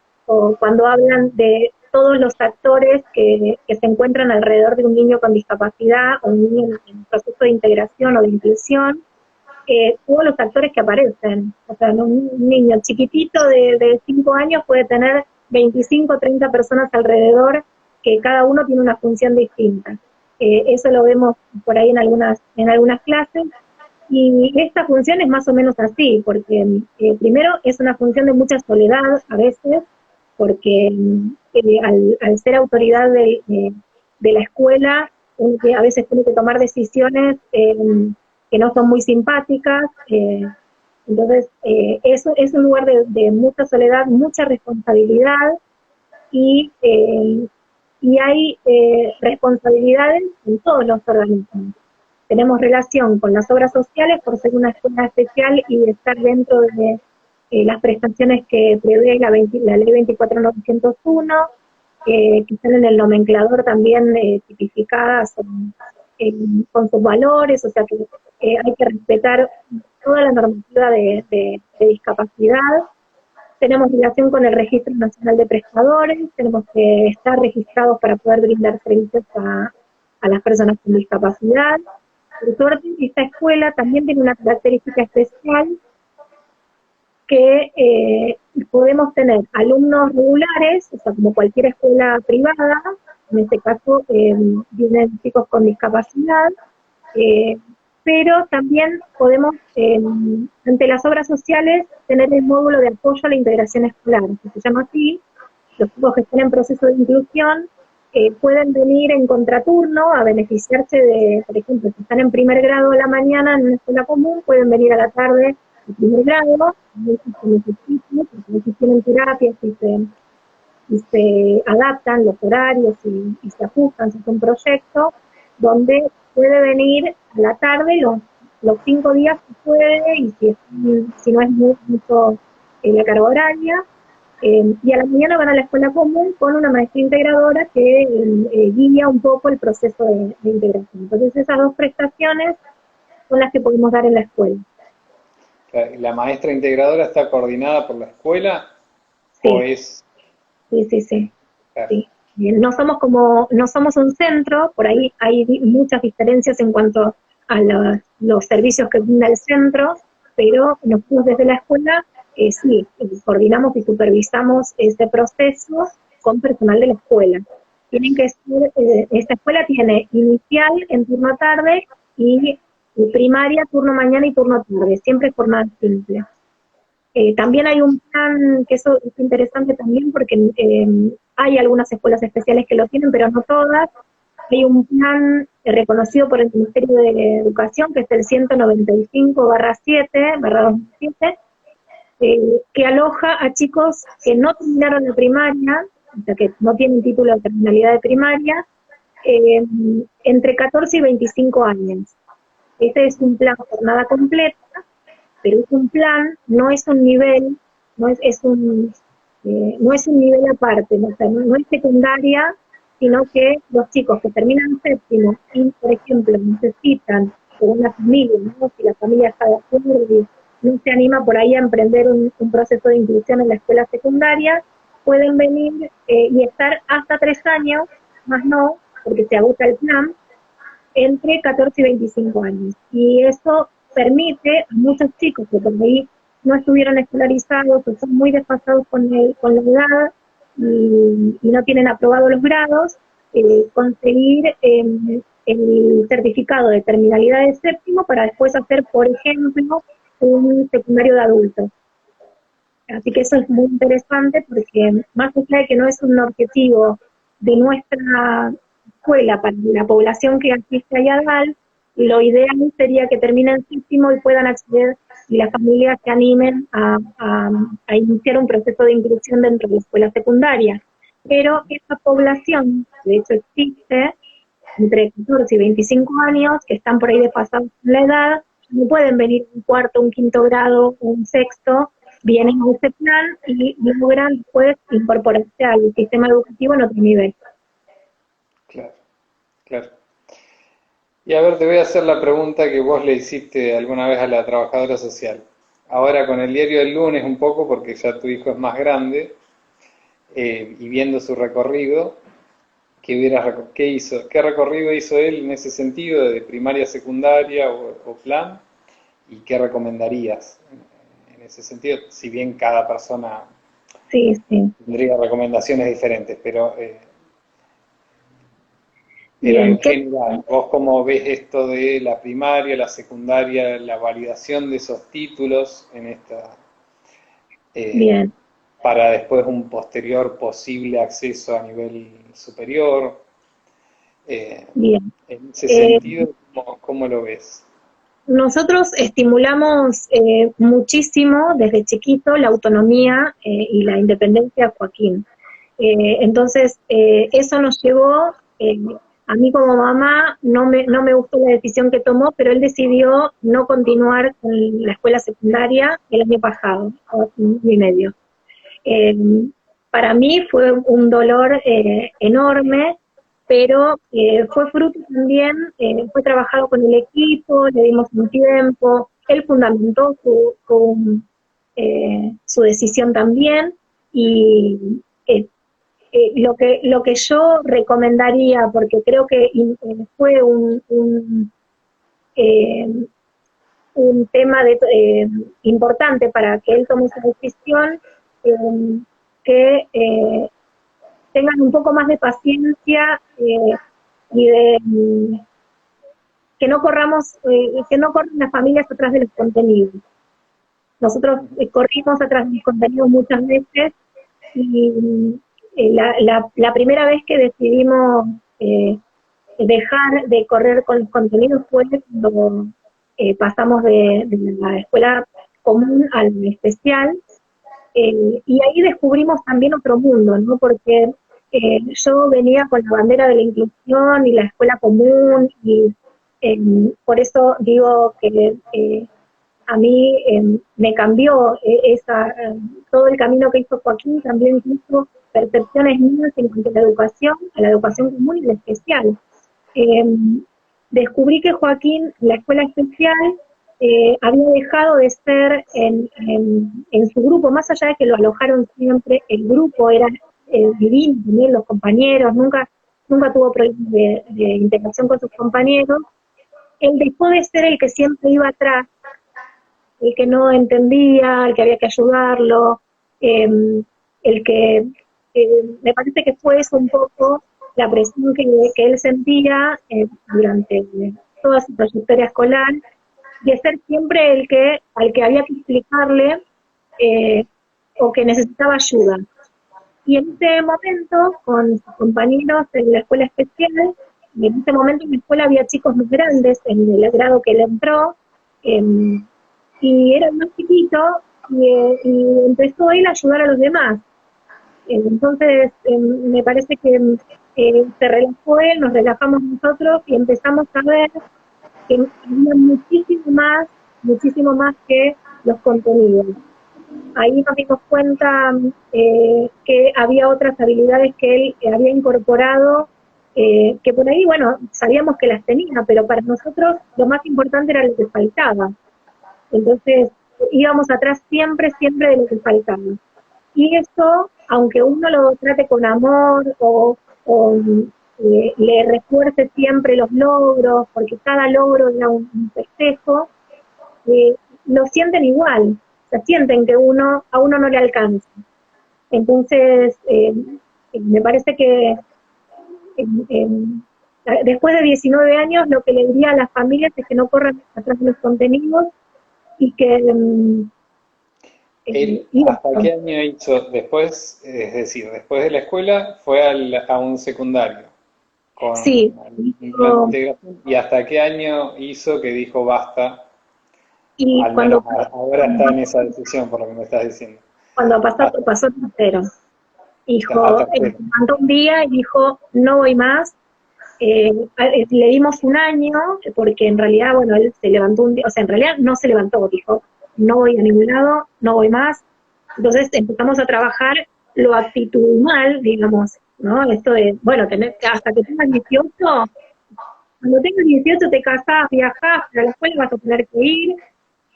S2: cuando hablan de todos los actores que se encuentran alrededor de un niño con discapacidad o un niño en proceso de integración o de inclusión, todos los actores que aparecen. O sea, un niño chiquitito de 5 años puede tener 25 o 30 personas alrededor, que cada uno tiene una función distinta. Eso lo vemos por ahí en algunas clases, y esta función es más o menos así, porque primero es una función de mucha soledad a veces, porque al ser autoridad de la escuela, uno a veces tiene que tomar decisiones que no son muy simpáticas, entonces eso es un lugar de mucha soledad, mucha responsabilidad, y, hay responsabilidades en todos los organismos. Tenemos relación con las obras sociales por ser una escuela especial y estar dentro de las prestaciones que prevé la ley 24.901, que están en el nomenclador también tipificadas con sus valores, o sea que hay que respetar toda la normativa de discapacidad. Tenemos relación con el Registro Nacional de Prestadores, tenemos que estar registrados para poder brindar servicios a las personas con discapacidad. Por suerte, esta escuela también tiene una característica especial, que podemos tener alumnos regulares, o sea, como cualquier escuela privada, en este caso vienen chicos con discapacidad, pero también podemos, ante las obras sociales, tener el módulo de apoyo a la integración escolar, que se llama así. Los chicos que están en proceso de inclusión pueden venir en contraturno a beneficiarse de, por ejemplo, si están en primer grado a la mañana en una escuela común, pueden venir a la tarde en primer grado, porque tienen terapias y se adaptan los horarios y se ajustan, se hace un proyecto donde puede venir a la tarde los 5 días que puede, y si no es mucho la carga horaria, y a la mañana van a la escuela común con una maestra integradora que guía un poco el proceso de integración. Entonces esas dos prestaciones son las que podemos dar en la escuela.
S1: ¿La maestra integradora está coordinada por la escuela?
S2: Sí.
S1: ¿O es...?
S2: Sí. Claro. Sí. No somos un centro, por ahí hay muchas diferencias en cuanto a los servicios que brinda el centro, pero nosotros desde la escuela sí, coordinamos y supervisamos ese proceso con personal de la escuela. Tienen que ser, esta escuela tiene inicial en turno tarde y primaria turno mañana y turno tarde, siempre jornada simple. También hay un plan, que eso es interesante también porque hay algunas escuelas especiales que lo tienen, pero no todas. Hay un plan reconocido por el Ministerio de Educación, que es el 195/7/2007, que aloja a chicos que no terminaron la primaria, o sea, que no tienen título de terminalidad de primaria, entre 14 y 25 años. Este es un plan jornada completa, pero es un plan, no es un nivel, no es un nivel aparte, o sea, no es secundaria, sino que los chicos que terminan séptimo y, por ejemplo, necesitan, según la familia, ¿no? Si la familia está de acuerdo y no se anima por ahí a emprender un proceso de inclusión en la escuela secundaria, pueden venir y estar hasta 3 años, más no, porque se agota el plan, entre 14 y 25 años. Y eso permite a muchos chicos que por ahí no estuvieron escolarizados o son muy desfasados con la edad y no tienen aprobados los grados, conseguir el certificado de terminalidad de séptimo para después hacer, por ejemplo, un secundario de adultos. Así que eso es muy interesante porque más allá de que no es un objetivo de nuestra escuela para la población que asiste a Yadal, lo ideal sería que terminen séptimo y puedan acceder, y las familias se animen a iniciar un proceso de inclusión dentro de la escuela secundaria. Pero esa población, de hecho existe, entre 14 y 25 años, que están por ahí desfasados en la edad, no pueden venir un cuarto, un quinto grado, un sexto, vienen a ese plan y logran después incorporarse al sistema educativo en otro nivel.
S1: Claro. Y a ver, te voy a hacer la pregunta que vos le hiciste alguna vez a la trabajadora social. ahora con el diario del lunes un poco, porque ya tu hijo es más grande, y viendo su recorrido, ¿qué hizo? ¿Qué recorrido hizo él en ese sentido, de primaria, secundaria o plan? ¿Y qué recomendarías en ese sentido? Si bien cada persona
S2: Sí, sí.
S1: tendría recomendaciones diferentes, pero
S2: Bien,
S1: en general, ¿vos cómo ves esto de la primaria, la secundaria, la validación de esos títulos en esta, eh,
S2: bien,
S1: para después un posterior posible acceso a nivel superior? Eh,
S2: bien.
S1: en ese
S2: Eh,
S1: sentido, ¿cómo lo ves?
S2: Nosotros estimulamos muchísimo desde chiquito la autonomía y la independencia de Joaquín. Entonces, eso nos llevó, a mí como mamá no me gustó la decisión que tomó, pero él decidió no continuar con la escuela secundaria el año pasado, o año y medio. Eh, para mí fue un dolor enorme, pero fue fruto también, fue trabajado con el equipo, le dimos un tiempo, él fundamentó su decisión también, y lo que yo recomendaría, porque creo que fue eh, un tema importante para que él tome esa decisión, eh, que tengan un poco más de paciencia y de que no corran las familias atrás de los contenidos. Nosotros corrimos atrás de los contenidos muchas veces y la primera vez que decidimos dejar de correr con los contenidos fue cuando pasamos de la escuela común al especial, y ahí descubrimos también otro mundo, ¿no? Porque yo venía con la bandera de la inclusión y la escuela común, y por eso digo que a mí me cambió todo el camino que hizo Joaquín, cambió incluso percepciones mías en cuanto a la educación común y la especial. Eh, Descubrí que Joaquín, en la escuela especial, había dejado de ser en su grupo, más allá de que lo alojaron siempre, el grupo era divino, también los compañeros, nunca tuvo problemas de integración con sus compañeros. Él dejó de ser el que siempre iba atrás, el que no entendía, el que había que ayudarlo, eh, el que me parece que fue eso un poco la presión que él sentía durante toda su trayectoria escolar, de ser siempre al que había que explicarle eh, o que necesitaba ayuda. Y en ese momento, con sus compañeros en la escuela especial, y en ese momento en la escuela había chicos muy grandes en el grado que él entró, eh, y era más chiquito, y empezó él a ayudar a los demás. Entonces, me parece que se relajó él, nos relajamos nosotros y empezamos a ver que había muchísimo más que los contenidos. Ahí nos dimos cuenta que había otras habilidades que él había incorporado, que por ahí, bueno, sabíamos que las tenía, pero para nosotros lo más importante era lo que faltaba. Entonces, íbamos atrás siempre de lo que faltaba. Y eso, aunque uno lo trate con amor o le refuerce siempre los logros, porque cada logro era un festejo, eh, lo sienten igual, o sea, sienten que a uno no le alcanza. Entonces, me parece que después de 19 años lo que le diría a las familias es que no corran atrás de los contenidos y que
S1: ¿Él hasta qué año hizo después, es decir, después de la escuela fue a un secundario
S2: sí,
S1: con un plan de integración? ¿Y hasta qué año hizo que dijo basta?
S2: y
S1: Al menos ahora está en esa decisión, por lo que me estás diciendo.
S2: cuando
S1: Hasta,
S2: pasó tercero,
S1: a
S2: dijo,
S1: tercero.
S2: se mandó un día y dijo, no voy más. Le dimos un año, porque en realidad, bueno, él se levantó un día, o sea, en realidad no se levantó, dijo, no voy a ningún lado, no voy más. Entonces empezamos a trabajar lo actitudinal, digamos, ¿no? Esto de, bueno, hasta que tengas 18, cuando tengas 18 te casás, viajás, pero a la escuela vas a tener que ir,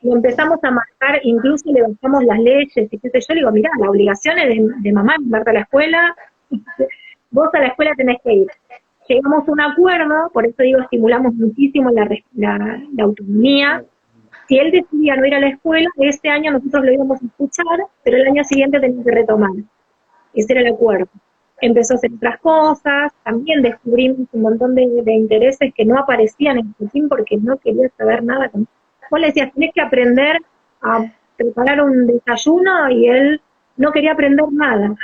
S2: lo empezamos a marcar, incluso le bajamos las leyes, y qué sé yo, le digo, mirá, la obligación es de mamá mandarte a la escuela, vos a la escuela tenés que ir. Llegamos a un acuerdo, por eso digo, estimulamos muchísimo la autonomía. Si él decidía no ir a la escuela, este año nosotros lo íbamos a escuchar, pero el año siguiente tenía que retomar. Ese era el acuerdo. Empezó a hacer otras cosas, también descubrimos un montón de intereses que no aparecían en Joaquín porque no quería saber nada. Vos le decías, tenés que aprender a preparar un desayuno y él no quería aprender nada.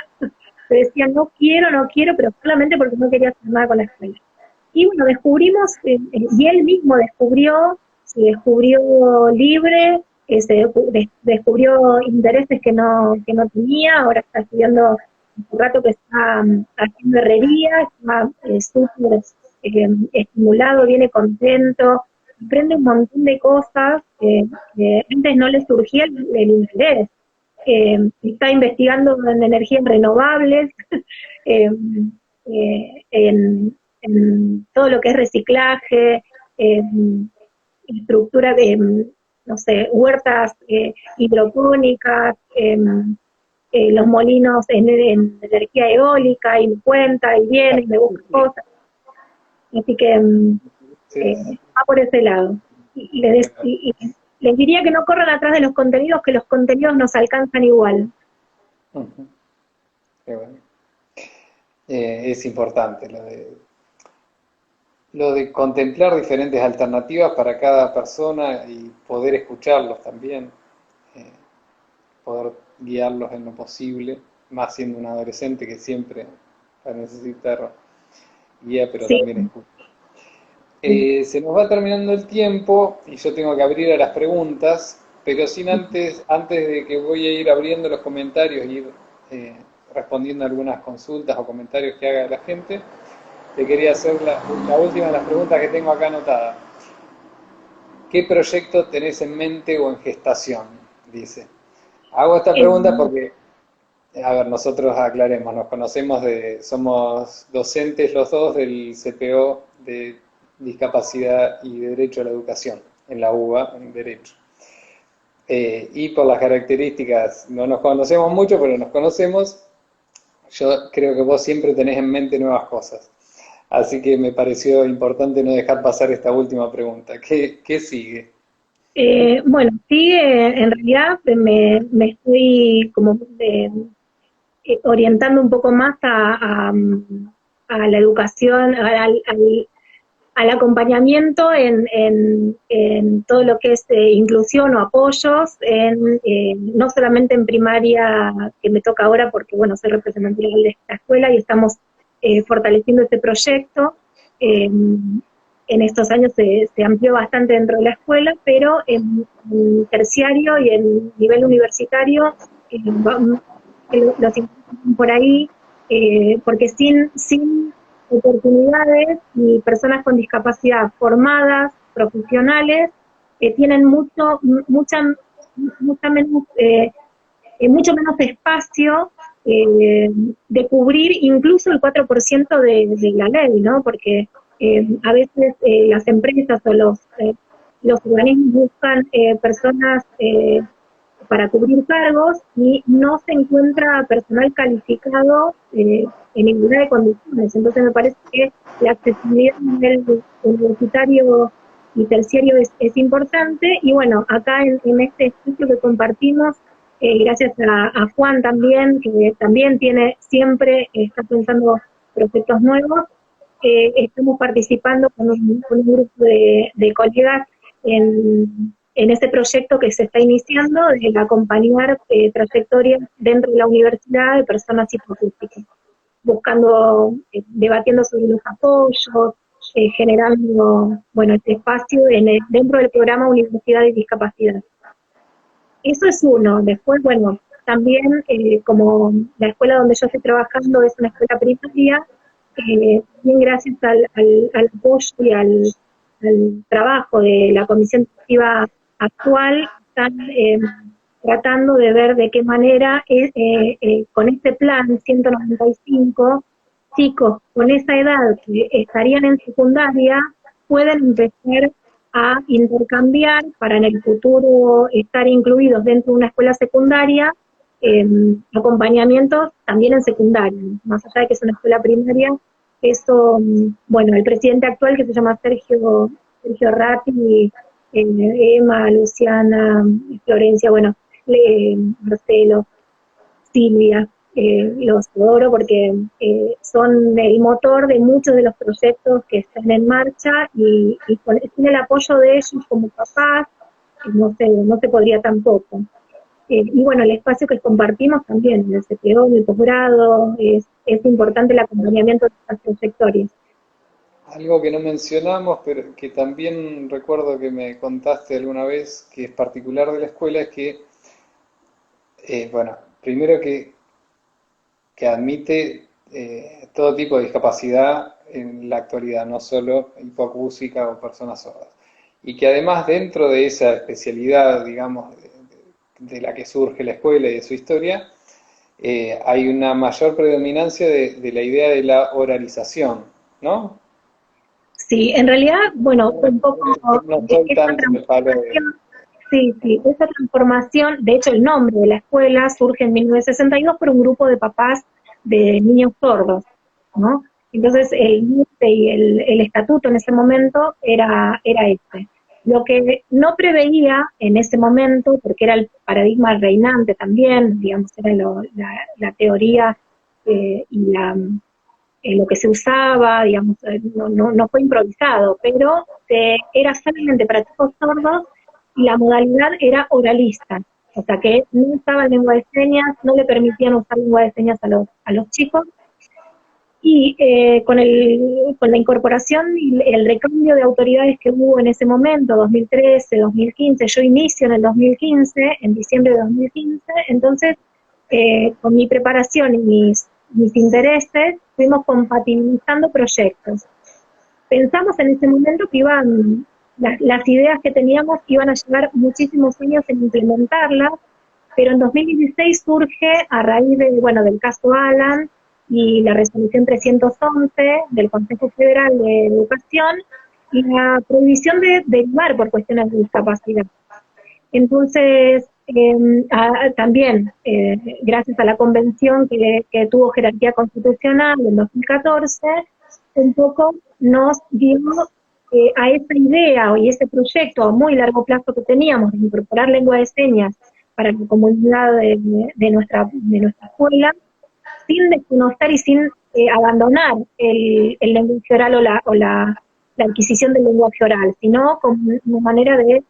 S2: Le decía, no quiero, pero solamente porque no quería hacer nada con la escuela. Y bueno, descubrimos, y él mismo se descubrió libre, descubrió intereses que no tenía, ahora está estudiando un rato que está haciendo herrería, está súper estimulado, viene contento, aprende un montón de cosas que antes no le surgía el interés. Está investigando en energías renovables, eh, en todo lo que es reciclaje, estructura de, no sé, huertas hidropónicas, los molinos en energía eólica, y me cuenta, y viene, y me busca cosas. Así que va por ese lado. Y les diría que no corran atrás de los contenidos, que los contenidos nos alcanzan igual.
S1: Qué bueno. Es importante lo de contemplar diferentes alternativas para cada persona y poder escucharlos también, poder guiarlos en lo posible, más siendo un adolescente que siempre va a necesitar guía, pero
S2: Sí.
S1: también escucha. Se nos va terminando el tiempo y yo tengo que abrir a las preguntas, pero sin antes de que voy a ir abriendo los comentarios y ir respondiendo algunas consultas o comentarios que haga la gente, te quería hacer la última de las preguntas que tengo acá anotada. ¿Qué proyecto tenés en mente o en gestación? Dice. Hago esta pregunta porque, a ver, nosotros aclaremos, nos conocemos somos docentes los dos del CPO de Discapacidad y Derecho a la Educación, en la UBA, en Derecho. Y por las características, no nos conocemos mucho, pero nos conocemos. Yo creo que vos siempre tenés en mente nuevas cosas. Así que me pareció importante no dejar pasar esta última pregunta. ¿Qué sigue?
S2: Bueno, sigue, en realidad me estoy como orientando un poco más a la educación, al acompañamiento en todo lo que es inclusión o apoyos, no solamente en primaria, que me toca ahora porque, bueno, soy representante legal de esta escuela y estamos fortaleciendo este proyecto. En estos años se amplió bastante dentro de la escuela, pero en terciario y en nivel universitario los incluyen por ahí, porque sin oportunidades y personas con discapacidad formadas, profesionales, tienen mucho menos espacio de cubrir incluso el 4% de la ley, ¿no? Porque a veces las empresas o los organismos buscan personas para cubrir cargos y no se encuentra personal calificado en igualdad de condiciones. Entonces me parece que la accesibilidad a nivel universitario y terciario es importante. Y bueno, acá en este estudio que compartimos, gracias a Juan también, que también está pensando proyectos nuevos, estamos participando con un grupo de colegas en ese proyecto que se está iniciando, de acompañar trayectorias dentro de la universidad de personas hipoacústicas, buscando, debatiendo sobre los apoyos, generando, bueno, este espacio dentro del programa Universidad de Discapacidad. Eso es uno. Después, bueno, también como la escuela donde yo estoy trabajando es una escuela primaria, bien gracias al apoyo y al trabajo de la comisión directiva actual, están tratando de ver de qué manera con este plan 195, chicos con esa edad que estarían en secundaria pueden empezar a intercambiar para en el futuro estar incluidos dentro de una escuela secundaria, acompañamientos también en secundaria, más allá de que es una escuela primaria. Eso, bueno, el presidente actual, que se llama Sergio Ratti, Emma, Luciana, Florencia, bueno, Marcelo, Silvia, los adoro porque son el motor de muchos de los proyectos que están en marcha sin el apoyo de ellos como papás, no se podría tampoco. Y bueno, el espacio que compartimos también, en el CPO, en el posgrado, es importante el acompañamiento de estas trayectorias.
S1: Algo que no mencionamos, pero que también recuerdo que me contaste alguna vez, que es particular de la escuela, es que, bueno, primero que admite todo tipo de discapacidad en la actualidad, no solo hipoacúsica o personas sordas. Y que además dentro de esa especialidad, digamos, de la que surge la escuela y de su historia, hay una mayor predominancia de la idea de la oralización, ¿no?
S2: Sí, en realidad, bueno, un poco
S1: No soy
S2: esa
S1: tanto el palo de...
S2: transformación, sí, esa transformación, de hecho el nombre de la escuela surge en 1962 por un grupo de papás de niños sordos, ¿no? Entonces el NUTE y el estatuto en ese momento era este. Lo que no preveía en ese momento, porque era el paradigma reinante también, digamos, era la teoría y lo que se usaba, digamos, no fue improvisado, pero era solamente para chicos sordos y la modalidad era oralista, o sea que no usaba lengua de señas, no le permitían usar lengua de señas a los chicos, y con la incorporación y el recambio de autoridades que hubo en ese momento, 2013, 2015, yo inicio en el 2015, en diciembre de 2015, entonces con mi preparación y mis intereses fuimos compatibilizando proyectos. Pensamos en ese momento que las ideas que teníamos iban a llevar muchísimos años en implementarlas, pero en 2016 surge, a raíz del caso Alan y la resolución 311 del Consejo Federal de Educación, y la prohibición de derivar por cuestiones de discapacidad. Entonces, también, gracias a la convención que tuvo jerarquía constitucional en 2014, un poco nos dio a esa idea y ese proyecto a muy largo plazo que teníamos de incorporar lengua de señas para la comunidad de nuestra escuela, sin desconocer y sin abandonar el lenguaje oral o la adquisición del lenguaje oral, sino como una manera de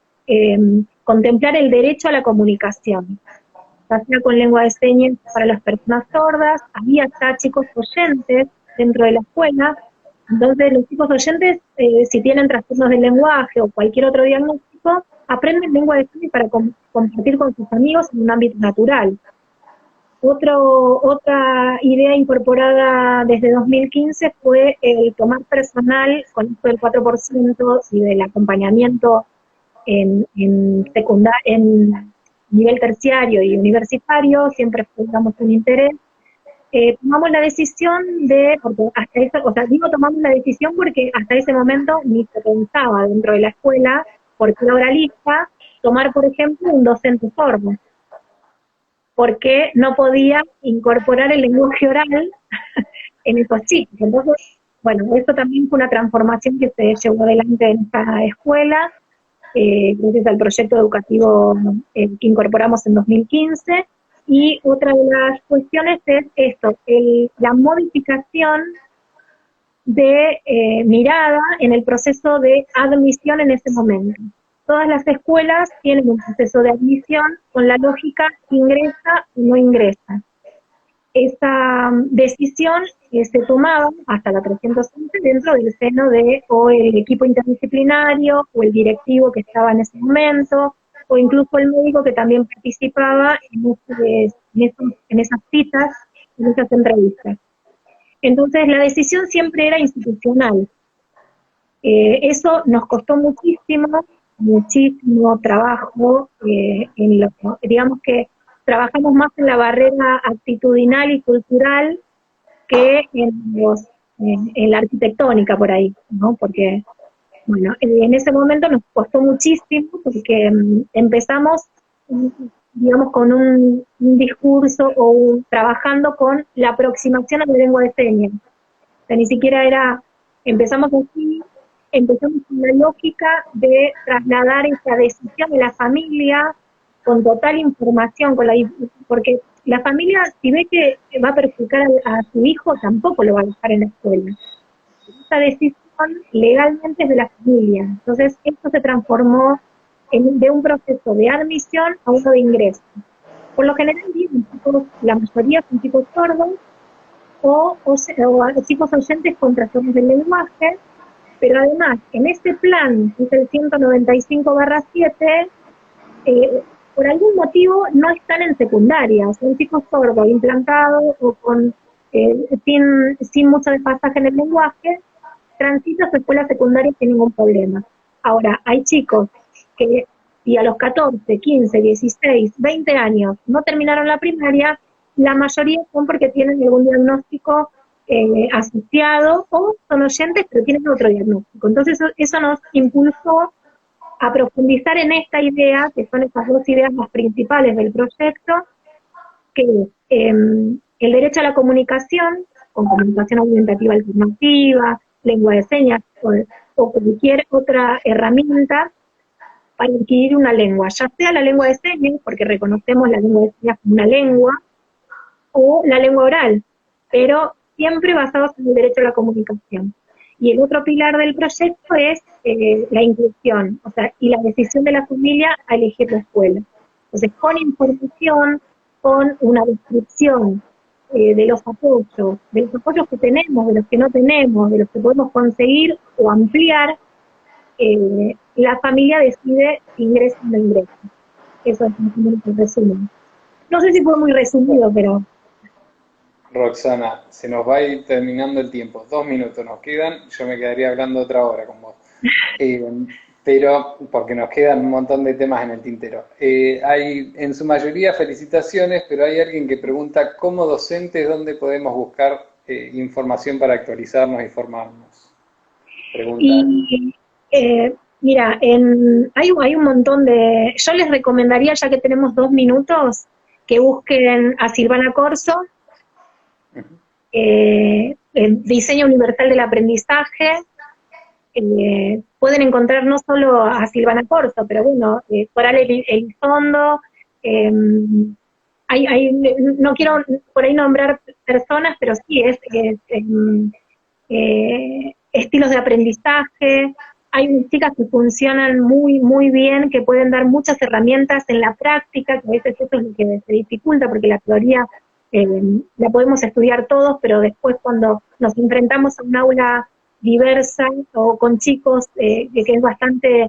S2: contemplar el derecho a la comunicación, ya sea con lengua de señas para las personas sordas. Había ya chicos oyentes dentro de la escuela, entonces los chicos oyentes, si tienen trastornos del lenguaje o cualquier otro diagnóstico, aprenden lengua de señas para compartir con sus amigos en un ámbito natural. Otra idea incorporada desde 2015 fue el tomar personal con esto del 4% y del acompañamiento en nivel terciario y universitario, siempre fue, digamos, un interés. Tomamos la decisión porque hasta eso, o sea, digo tomamos la decisión porque hasta ese momento ni se pensaba dentro de la escuela, porque era oralista, tomar, por ejemplo, un docente sordo, porque no podía incorporar el lenguaje oral en esos chicos. Entonces, bueno, eso también fue una transformación que se llevó adelante en esta escuela, gracias al proyecto educativo que incorporamos en 2015, y otra de las cuestiones es esto, la modificación de mirada en el proceso de admisión en ese momento. Todas las escuelas tienen un proceso de admisión con la lógica ingresa o no ingresa. Esa decisión se tomaba hasta la 311 dentro del seno de o el equipo interdisciplinario o el directivo que estaba en ese momento, o incluso el médico que también participaba en esas citas, en esas entrevistas. Entonces la decisión siempre era institucional. Eso nos costó muchísimo trabajo, digamos que trabajamos más en la barrera actitudinal y cultural que en la arquitectónica por ahí, ¿no? Porque Bueno, en ese momento nos costó muchísimo porque empezamos, digamos, con un discurso o trabajando con la aproximación a la lengua de señas. O sea, ni siquiera era, empezamos así, empezamos con la lógica de trasladar esa decisión de la familia con total información, porque la familia, si ve que va a perjudicar a su hijo, tampoco lo va a dejar en la escuela. Esa decisión legalmente es de la familia. Entonces, esto se transformó de un proceso de admisión a uno de ingreso. Por lo general, la mayoría son chicos sordos o chicos oyentes con trastornos del lenguaje, pero además, en este plan, que es el 195/7, por algún motivo no están en secundaria, son chicos sordos, implantados o sin mucho desfasaje en el lenguaje, transitan su escuela secundaria sin ningún problema. Ahora, hay chicos que si a los 14, 15, 16, 20 años no terminaron la primaria, la mayoría son porque tienen algún diagnóstico asociado o son oyentes pero tienen otro diagnóstico. Entonces eso nos impulsó a profundizar en esta idea, que son estas dos ideas más principales del proyecto, que es el derecho a la comunicación, con comunicación aumentativa alternativa, lengua de señas o cualquier otra herramienta para adquirir una lengua, ya sea la lengua de señas, porque reconocemos la lengua de señas como una lengua, o la lengua oral, pero siempre basados en el derecho a la comunicación. Y el otro pilar del proyecto es la inclusión, o sea, y la decisión de la familia a elegir la escuela. Entonces, con información, con una descripción de los apoyos que tenemos, de los que no tenemos, de los que podemos conseguir o ampliar, la familia decide si ingresa o no ingresa. Eso es un resumen. No sé si fue muy resumido, pero...
S1: Roxana, se nos va a ir terminando el tiempo. 2 minutos nos quedan, yo me quedaría hablando otra hora con vos. Pero, porque nos quedan un montón de temas en el tintero. Hay, en su mayoría, felicitaciones, pero hay alguien que pregunta, como docentes, ¿dónde podemos buscar información para actualizarnos y formarnos? Pregunta.
S2: Y, mira, hay un montón de... Yo les recomendaría, ya que tenemos 2 minutos, que busquen a Silvana Corso, el Diseño Universal del Aprendizaje. Pueden encontrar no solo a Silvana Corso, pero bueno, Coral Elizondo, no quiero por ahí nombrar personas, pero sí, estilos de aprendizaje. Hay chicas que funcionan muy, muy bien, que pueden dar muchas herramientas en la práctica, que a veces eso es lo que se dificulta, porque la teoría la podemos estudiar todos, pero después cuando nos enfrentamos a un aula diversa o con chicos que es bastante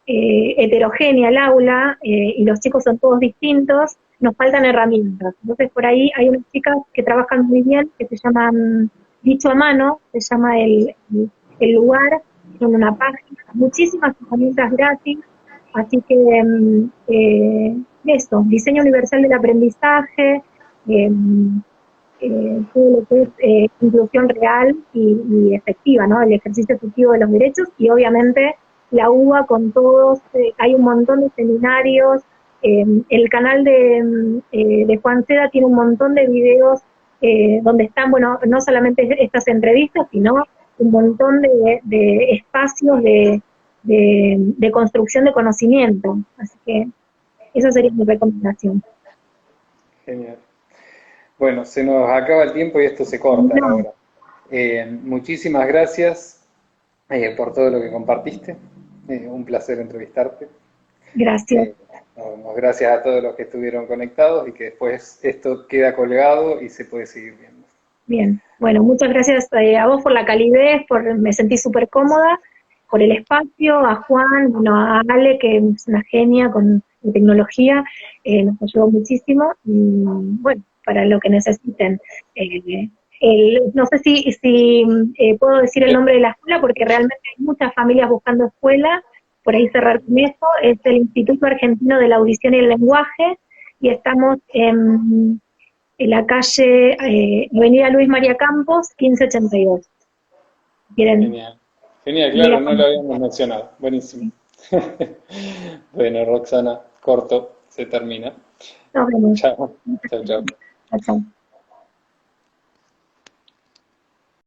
S2: heterogénea el aula y los chicos son todos distintos, nos faltan herramientas. Entonces por ahí hay unas chicas que trabajan muy bien, que se llaman Dicho a Mano, se llama el lugar, son una página, muchísimas herramientas gratis, así que eso, diseño universal del aprendizaje, todo lo que es inclusión real y efectiva, ¿no? El ejercicio efectivo de los derechos y obviamente la UBA con todos, hay un montón de seminarios, el canal de Juan Seda tiene un montón de videos donde están, bueno, no solamente estas entrevistas, sino un montón de espacios de construcción de conocimiento. Así que esa sería mi recomendación.
S1: Genial. Bueno, se nos acaba el tiempo y esto se corta ahora. Muchísimas gracias por todo lo que compartiste. Un placer entrevistarte.
S2: Gracias.
S1: Gracias a todos los que estuvieron conectados y que después esto queda colgado y se puede seguir viendo.
S2: Bien, bueno, muchas gracias a vos por la calidez, me sentí súper cómoda, por el espacio, a Juan, bueno, a Ale, que es una genia con la tecnología, nos ayudó muchísimo, y bueno, para lo que necesiten. No sé si puedo decir el nombre de la escuela, porque realmente hay muchas familias buscando escuela, por ahí cerrar con eso, es el Instituto Argentino de la Audición y el Lenguaje, y estamos en la calle Avenida Luis María Campos, 1582. ¿Quieren?
S1: Genial. Genial,
S2: Mira,
S1: claro, no lo habíamos mencionado. Buenísimo. Bueno, Roxana, corto, se termina.
S2: nos vemos.
S1: Chao, chao, chao.
S2: Chao, chao.